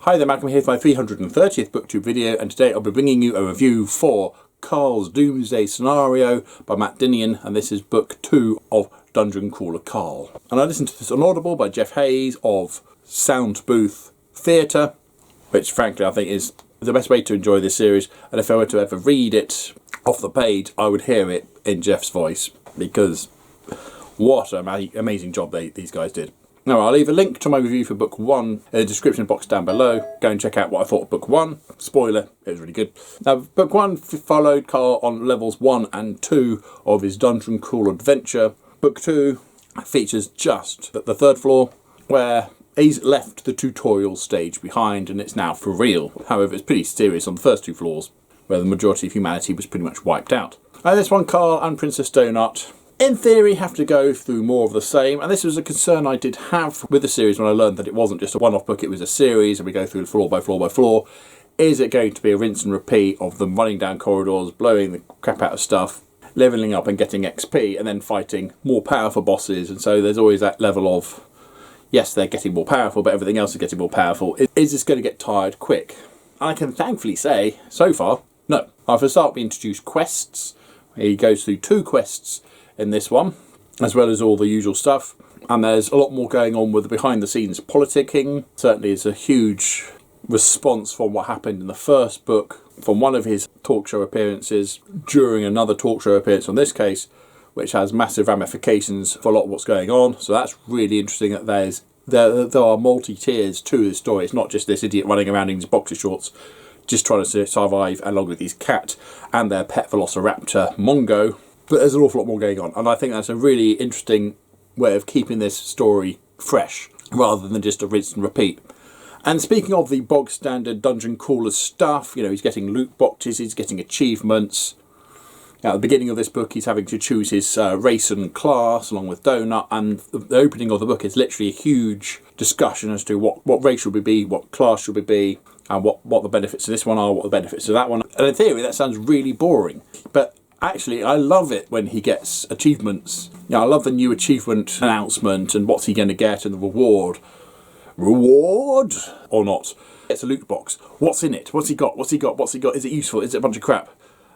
Hi there, Malcolm here for my 330th Booktube video, and today I'll be bringing you a review for Carl's Doomsday Scenario by Matt Dinian, and this is book 2 of Dungeon Crawler Carl. And I listened to this on Audible by Jeff Hayes of Sound Booth Theatre, which frankly I think is the best way to enjoy this series, and if I were to ever read it off the page I would hear it in Jeff's voice, because what an amazing job these guys did. Now, I'll leave a link to my review for book 1 in the description box down below. Go and check out what I thought of book 1. Spoiler, it was really good. Now, book 1 followed Carl on levels 1 and 2 of his dungeon crawl adventure. Book 2 features just the third floor, where he's left the tutorial stage behind and it's now for real. However, it's pretty serious on the first 2 floors, where the majority of humanity was pretty much wiped out. Now, this one, Carl and Princess Donut, in theory, have to go through more of the same, and this was a concern I did have with the series when I learned that it wasn't just a one-off book, it was a series, and we go through floor by floor by floor. Is it going to be a rinse and repeat of them running down corridors, blowing the crap out of stuff, levelling up and getting XP, and then fighting more powerful bosses? And so there's always that level of, yes, they're getting more powerful, but everything else is getting more powerful. Is this going to get tired quick? And I can thankfully say, so far, no. For a start, we introduced quests. He goes through 2 quests in this one, as well as all the usual stuff, and there's a lot more going on with the behind the scenes politicking. Certainly it's a huge response from what happened in the first book, from one of his talk show appearances during another talk show appearance on this case, which has massive ramifications for a lot of what's going on. So that's really interesting that there are multi-tiers to this story. It's not just this idiot running around in his boxer shorts just trying to survive along with his cat and their pet velociraptor Mongo. But there's an awful lot more going on, and I think that's a really interesting way of keeping this story fresh, rather than just a rinse and repeat. And speaking of the bog standard dungeon crawler stuff, you know, he's getting loot boxes, he's getting achievements. Now, at the beginning of this book, he's having to choose his race and class, along with Donut, and the opening of the book is literally a huge discussion as to what race should we be, what class should we be, and what the benefits of this one are, what the benefits of that one. And in theory, that sounds really boring, but actually, I love it when he gets achievements. You know, I love the new achievement announcement and what's he going to get and the reward. Reward or not? It's a loot box. What's in it? What's he got? What's he got? What's he got? Is it useful? Is it a bunch of crap?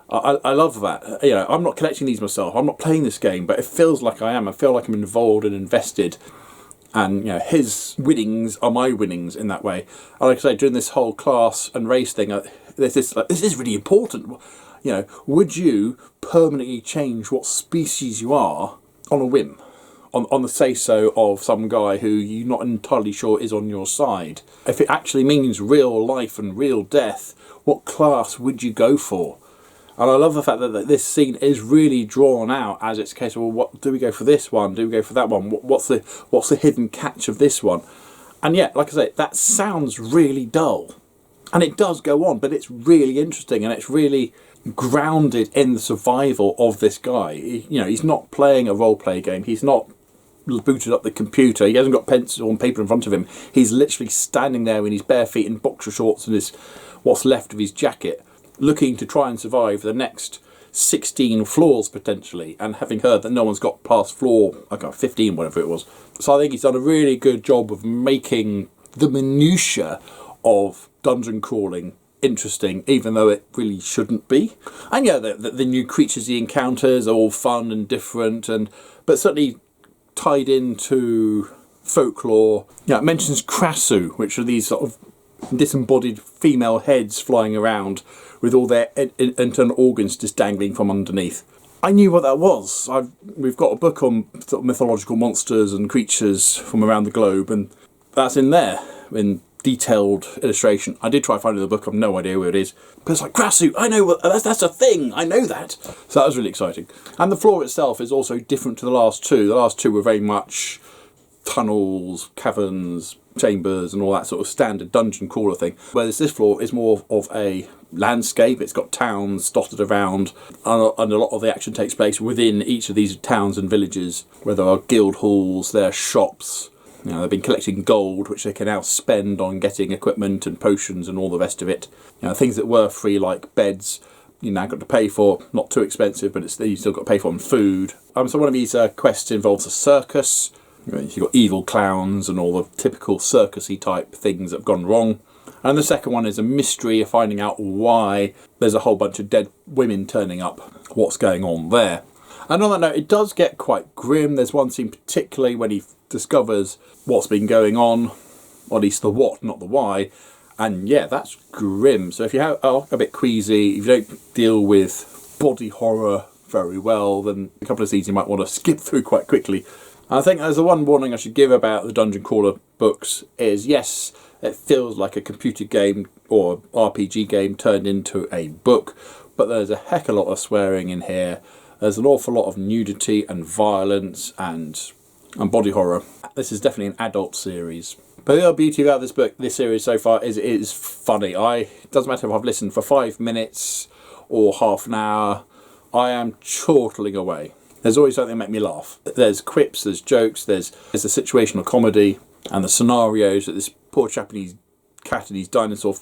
I love that. You know, I'm not collecting these myself. I'm not playing this game, but it feels like I am. I feel like I'm involved and invested. And, you know, his winnings are my winnings in that way. And like I say, during this whole class and race thing, this is really important. You know, would you permanently change what species you are on a whim? On the say-so of some guy who you're not entirely sure is on your side? If it actually means real life and real death, what class would you go for? And I love the fact that this scene is really drawn out as it's a case of, well, what do we go for this one? Do we go for that one? What's the hidden catch of this one? And yet, like I say, that sounds really dull. And it does go on, but it's really interesting, and it's really grounded in the survival of this guy. You know, he's not playing a role-play game. He's not booted up the computer. He hasn't got pencil and paper in front of him. He's literally standing there in his bare feet in boxer shorts and what's left of his jacket, looking to try and survive the next 16 floors potentially, and having heard that no one's got past floor 15, whatever it was. So I think he's done a really good job of making the minutiae of dungeon crawling interesting, even though it really shouldn't be. And yeah, the new creatures he encounters are all fun and different, but certainly tied into folklore. Yeah, it mentions Krasu, which are these sort of disembodied female heads flying around with all their internal organs just dangling from underneath. I knew what that was. We've got a book on sort of mythological monsters and creatures from around the globe, and that's in there in detailed illustration. I did try finding the book, I've no idea where it is, but it's like, Krasu, I know, that's a thing, I know that. So that was really exciting. And the floor itself is also different to the last 2. The last 2 were very much tunnels, caverns, chambers and all that sort of standard dungeon crawler thing, whereas this floor is more of a landscape. It's got towns dotted around, and a lot of the action takes place within each of these towns and villages, where there are guild halls, there are shops. You know, they've been collecting gold, which they can now spend on getting equipment and potions and all the rest of it. You know, things that were free, like beds, you now got to pay for. Not too expensive, but you still got to pay for them. Food. So one of these quests involves a circus. You've got evil clowns and all the typical circusy type things that have gone wrong. And the second one is a mystery of finding out why there's a whole bunch of dead women turning up, what's going on there. And on that note, it does get quite grim. There's one scene particularly when he discovers what's been going on, or at least the what, not the why. And yeah, that's grim. So if you are a bit queasy, if you don't deal with body horror very well, then a couple of scenes you might want to skip through quite quickly. I think there's the one warning I should give about the Dungeon Crawler books is, yes, it feels like a computer game or RPG game turned into a book, but there's a heck of a lot of swearing in here. There's an awful lot of nudity and violence and body horror. This is definitely an adult series. But the other beauty about this series so far is it is funny. It doesn't matter if I've listened for 5 minutes or half an hour, I am chortling away. There's always something that makes me laugh. There's quips, there's jokes, there's a situational comedy, and the scenarios that this poor chap and his cat and his dinosaur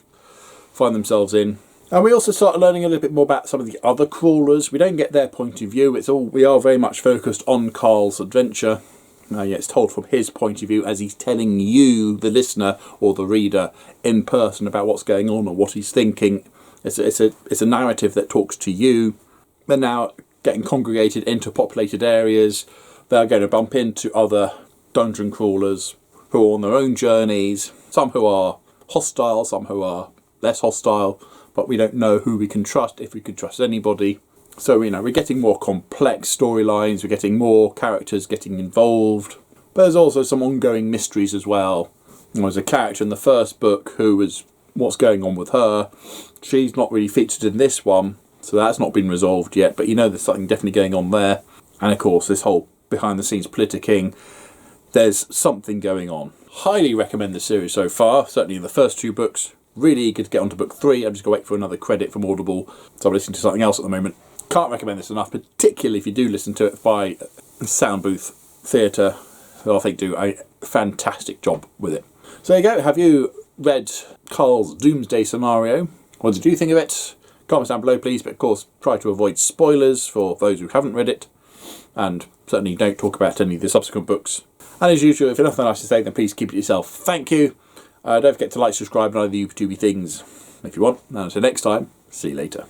find themselves in. And we also start learning a little bit more about some of the other crawlers. We don't get their point of view. We are very much focused on Carl's adventure. Yeah, it's told from his point of view as he's telling you, the listener or the reader, in person about what's going on or what he's thinking. It's a narrative that talks to you. They're now getting congregated into populated areas. They're going to bump into other dungeon crawlers who are on their own journeys. Some who are hostile, some who are less hostile. But we don't know who we can trust, if we can trust anybody. So, we're getting more complex storylines, we're getting more characters getting involved. But there's also some ongoing mysteries as well. There's a character in the first book who was what's going on with her. She's not really featured in this one, so that's not been resolved yet. But there's something definitely going on there. And of course, this whole behind-the-scenes politicking, there's something going on. Highly recommend the series so far, certainly in the first 2 books. Really eager to get onto book 3. I'm just going to wait for another credit from Audible, so I'm listening to something else at the moment. Can't recommend this enough, particularly if you do listen to it by Sound Booth Theatre, who I think do a fantastic job with it. So there you go. Have you read Carl's Doomsday Scenario? What did you think of it? Comments down below, please, but of course try to avoid spoilers for those who haven't read it, and certainly don't talk about any of the subsequent books. And as usual, if you have nothing else to say, then please keep it to yourself. Thank you. Don't forget to like, subscribe, and other YouTubey things if you want. And until next time, see you later.